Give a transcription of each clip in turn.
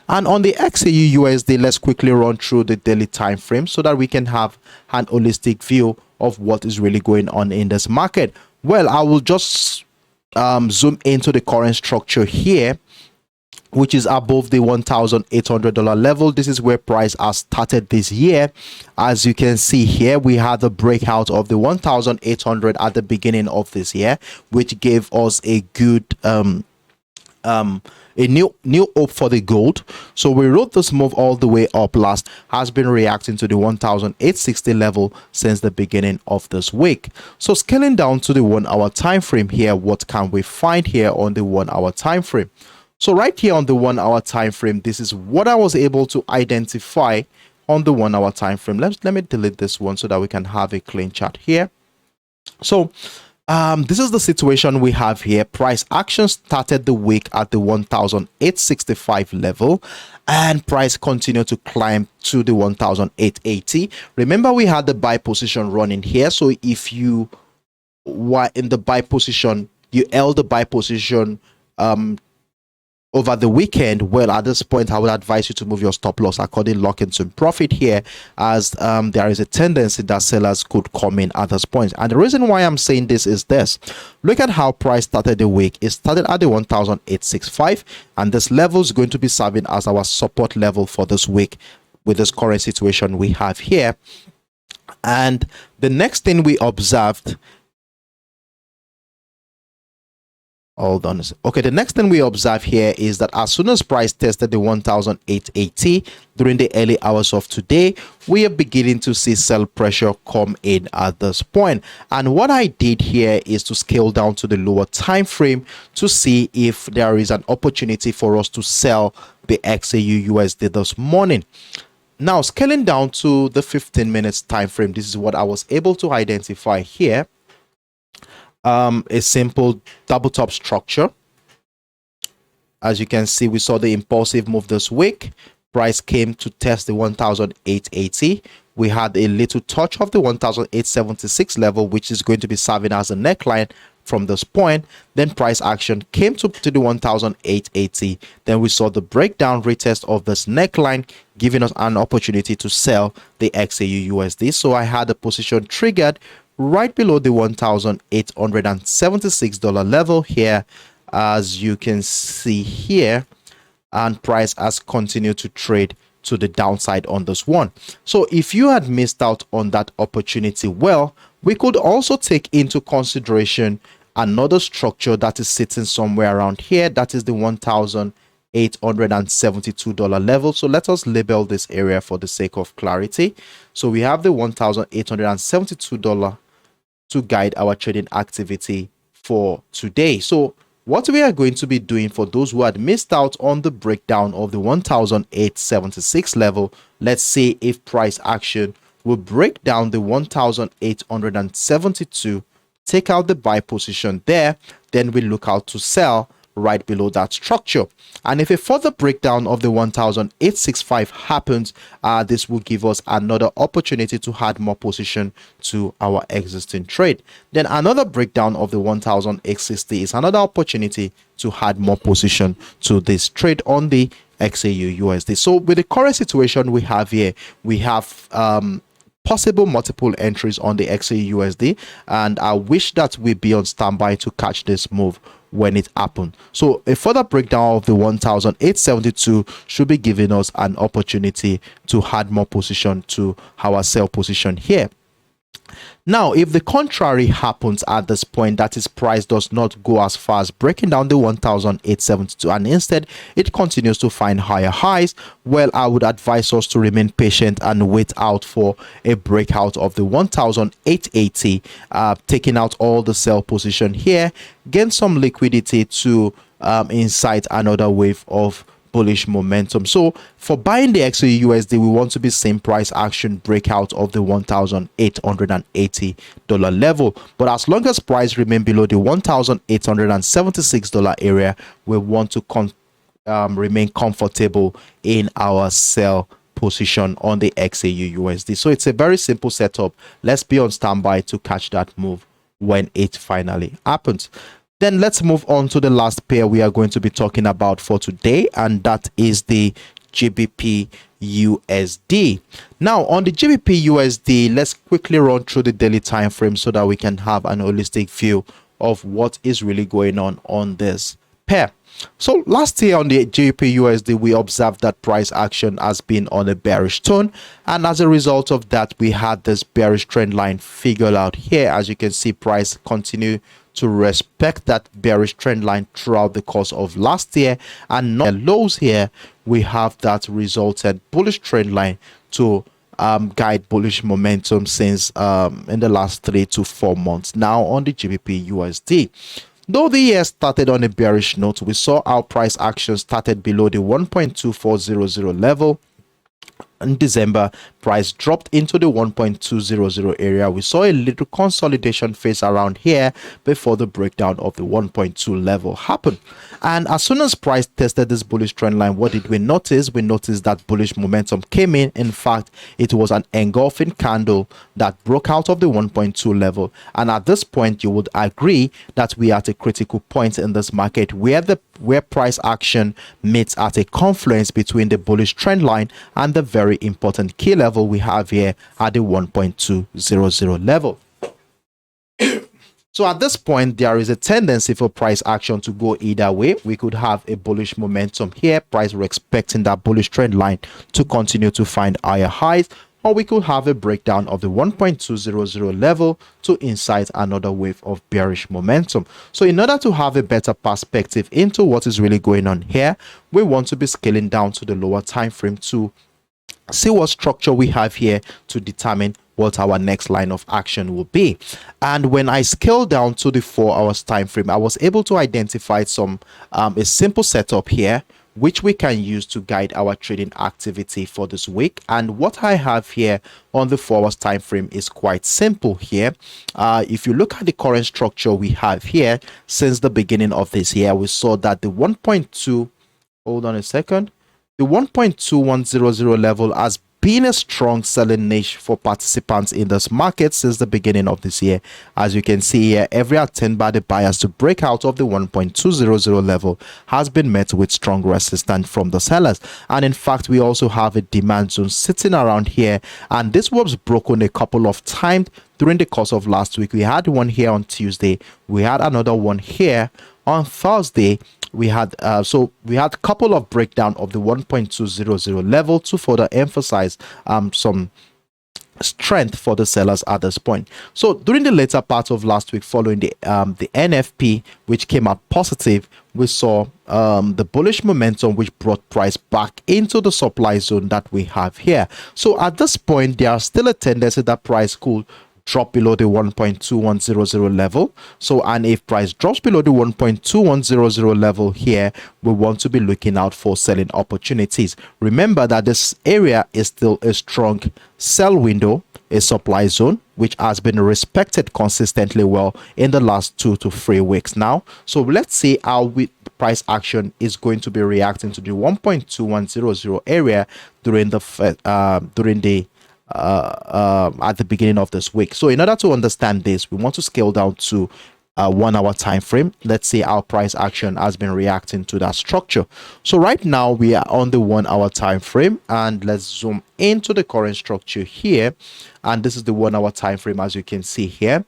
And on the XAU-USD, let's quickly run through the daily time frame so that we can have an holistic view of what is really going on in this market. Well, I will just zoom into the current structure here, which is above the $1,800 level. This is where price has started this year. As you can see here, we had the breakout of the 1,800 at the beginning of this year, which gave us a good a new hope for the gold. So we wrote this move all the way up last, has been reacting to the 1,860 level since the beginning of this week. So scaling down to the 1 hour time frame here, what can we find here on the 1 hour time frame? So right here on the 1 hour time frame, this is what I was able to identify on the 1 hour time frame. Let me delete this one so that we can have a clean chart here. So this is the situation we have here. Price action started the week at the 1,865 level, and price continued to climb to the 1,880. Remember, we had the buy position running here. So if you were in the buy position, you held the buy position over the weekend, well, at this point I would advise you to move your stop loss accordingly, lock in some profit here, as there is a tendency that sellers could come in at this point. And the reason why I'm saying this is this: look at how price started the week. It started at the 1,865, and this level is going to be serving as our support level for this week with this current situation we have here. And the next thing we observed, hold on. Okay, the next thing we observe here is that as soon as price tested the 1,880 during the early hours of today, we are beginning to see sell pressure come in at this point. And what I did here is to scale down to the lower time frame to see if there is an opportunity for us to sell the XAU-USD this morning. Now, scaling down to the 15 minutes time frame, this is what I was able to identify here. A simple double top structure. As you can see, we saw the impulsive move this week. Price came to test the 1,880. We had a little touch of the 1,876 level, which is going to be serving as a neckline from this point. Then price action came to the 1,880. Then we saw the breakdown retest of this neckline, giving us an opportunity to sell the XAU-USD. So I had a position triggered right below the $1,876 level here, as you can see here, and price has continued to trade to the downside on this one. So if you had missed out on that opportunity, well, we could also take into consideration another structure that is sitting somewhere around here. That is the $1,872 level. So let us label this area for the sake of clarity. So we have the $1,872 to guide our trading activity for today. So what we are going to be doing for those who had missed out on the breakdown of the 1,876 level, let's see if price action will break down the 1,872, take out the buy position there, then we look out to sell right below that structure. And if a further breakdown of the 1,865 happens, this will give us another opportunity to add more position to our existing trade. Then another breakdown of the 1,860 is another opportunity to add more position to this trade on the XAU-USD. So with the current situation we have here, we have possible multiple entries on the XAU-USD, and I wish that we be on standby to catch this move when it happened. So a further breakdown of the 1,872 should be giving us an opportunity to add more position to our sell position here. Now, if the contrary happens at this point, that is, price does not go as far as breaking down the 1,872 and instead it continues to find higher highs, well, I would advise us to remain patient and wait out for a breakout of the 1,880, taking out all the sell position here, gain some liquidity to incite another wave of bullish momentum. So for buying the XAU-USD, we want to be seeing price action breakout of the $1,880 level. But as long as price remain below the $1,876 area, we want to remain comfortable in our sell position on the XAU-USD. So it's a very simple setup. Let's be on standby to catch that move when it finally happens. Then let's move on to the last pair we are going to be talking about for today, and that is the GBPUSD. Now on the GBPUSD, let's quickly run through the daily time frame so that we can have an holistic view of what is really going on this pair. So last year on the GBPUSD, we observed that price action has been on a bearish tone, and as a result of that, we had this bearish trend line figured out here. As you can see, price continue to respect that bearish trend line throughout the course of last year, and not lows here, we have that resulted bullish trend line to guide bullish momentum since in the last 3 to 4 months now on the GBPUSD. Though the year started on a bearish note, we saw our price action started below the 1.2400 level. In December, price dropped into the 1.200 area. We saw a little consolidation phase around here before the breakdown of the 1.2 level happened. And as soon as price tested this bullish trend line, what did we notice? We noticed that bullish momentum came in. In fact, it was an engulfing candle that broke out of the 1.2 level. And at this point, you would agree that we are at a critical point in this market where price action meets at a confluence between the bullish trend line and the very important key level we have here at the 1.200 level. So at this point, there is a tendency for price action to go either way. We could have a bullish momentum here. Price, we're expecting that bullish trend line to continue to find higher highs, or we could have a breakdown of the 1.200 level to incite another wave of bearish momentum. So in order to have a better perspective into what is really going on here, we want to be scaling down to the lower time frame to see what structure we have here to determine what our next line of action will be. And when I scale down to the 4 hours time frame, I was able to identify some a simple setup here which we can use to guide our trading activity for this week. And what I have here on the 4 hours time frame is quite simple here. If you look at the current structure we have here since the beginning of this year, we saw that the 1.2, hold on a second, the 1.2100 level has been a strong selling niche for participants in this market since the beginning of this year. As you can see here, every attempt by the buyers to break out of the 1.200 level has been met with strong resistance from the sellers. And in fact, we also have a demand zone sitting around here, and this was broken a couple of times during the course of last week. We had one here on Tuesday, we had another one here on Thursday. We had a couple of breakdown of the 1.200 level to further emphasize some strength for the sellers at this point. So during the later part of last week, following the NFP, which came out positive, we saw the bullish momentum which brought price back into the supply zone that we have here. So at this point, there is still a tendency that price could drop below the 1.2100 level. So, and if price drops below the 1.2100 level here, we want to be looking out for selling opportunities. Remember that this area is still a strong sell window, a supply zone, which has been respected consistently well in the last 2 to 3 weeks now. So let's see how price action is going to be reacting to the 1.2100 area during the at the beginning of this week. So in order to understand this, we want to scale down to 1 hour time frame. Let's see how price action has been reacting to that structure. So right now we are on the 1 hour time frame, and let's zoom into the current structure here. And this is the 1 hour time frame, as you can see here.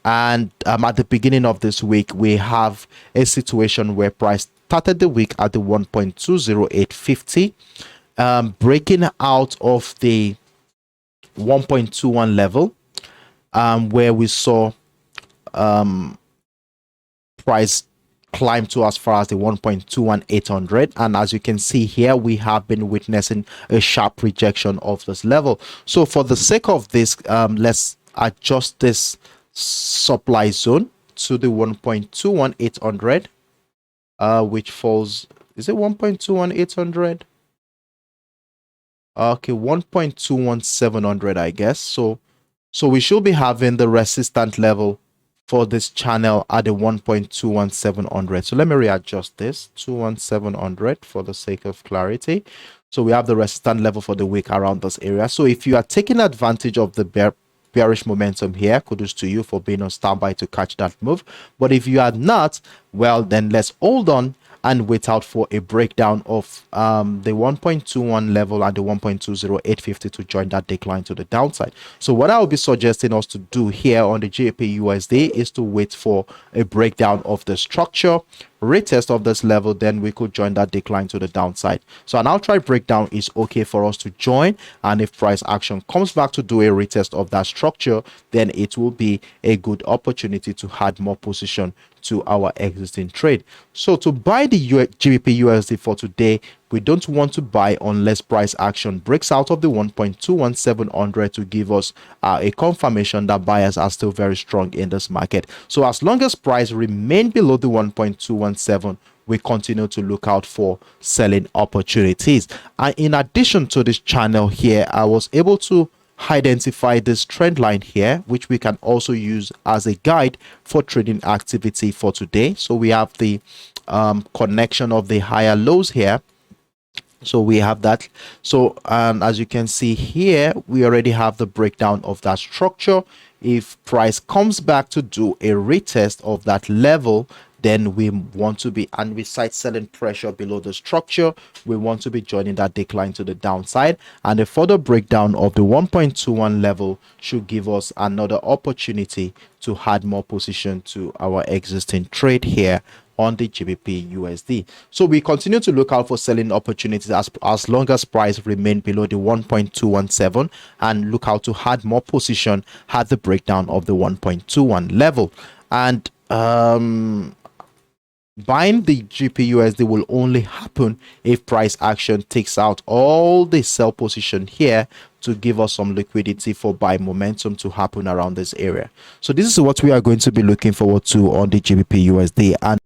And at the beginning of this week, we have a situation where price started the week at the 1.20850, breaking out of the 1.21 level, where we saw price climb to as far as the 1.21800, and as you can see here, we have been witnessing a sharp rejection of this level. So for the sake of this, let's adjust this supply zone to the 1.21800, which falls, is it 1.21800? Okay, 1.21700, I guess. So we should be having the resistant level for this channel at the 1.21700. So let me readjust this 21700 for the sake of clarity. So we have the resistant level for the week around this area. So if you are taking advantage of the bearish momentum here. Kudos to you for being on standby to catch that move. But if you are not, well, then let's hold on and wait out for a breakdown of the 1.21 level and the 1.20850 to join that decline to the downside. So what I will be suggesting us to do here on the GBPUSD is to wait for a breakdown of the structure, retest of this level, then we could join that decline to the downside. So an outright breakdown is okay for us to join, and if price action comes back to do a retest of that structure, then it will be a good opportunity to add more position to our existing trade. So to buy the GBPUSD for today, we don't want to buy unless price action breaks out of the 1.21700 to give us a confirmation that buyers are still very strong in this market. So as long as price remain below the 1.217, we continue to look out for selling opportunities. And in addition to this channel here, I was able to identify this trend line here, which we can also use as a guide for trading activity for today. So we have the connection of the higher lows here. So we have that. So as you can see here, we already have the breakdown of that structure. If price comes back to do a retest of that level, then we want to be, and we cite selling pressure below the structure, we want to be joining that decline to the downside, and a further breakdown of the 1.21 level should give us another opportunity to add more position to our existing trade here on the GBPUSD. So we continue to look out for selling opportunities as long as price remain below the 1.217, and look out to add more position at the breakdown of the 1.21 level. And buying the GBPUSD will only happen if price action takes out all the sell position here to give us some liquidity for buy momentum to happen around this area. So this is what we are going to be looking forward to on the GBPUSD. And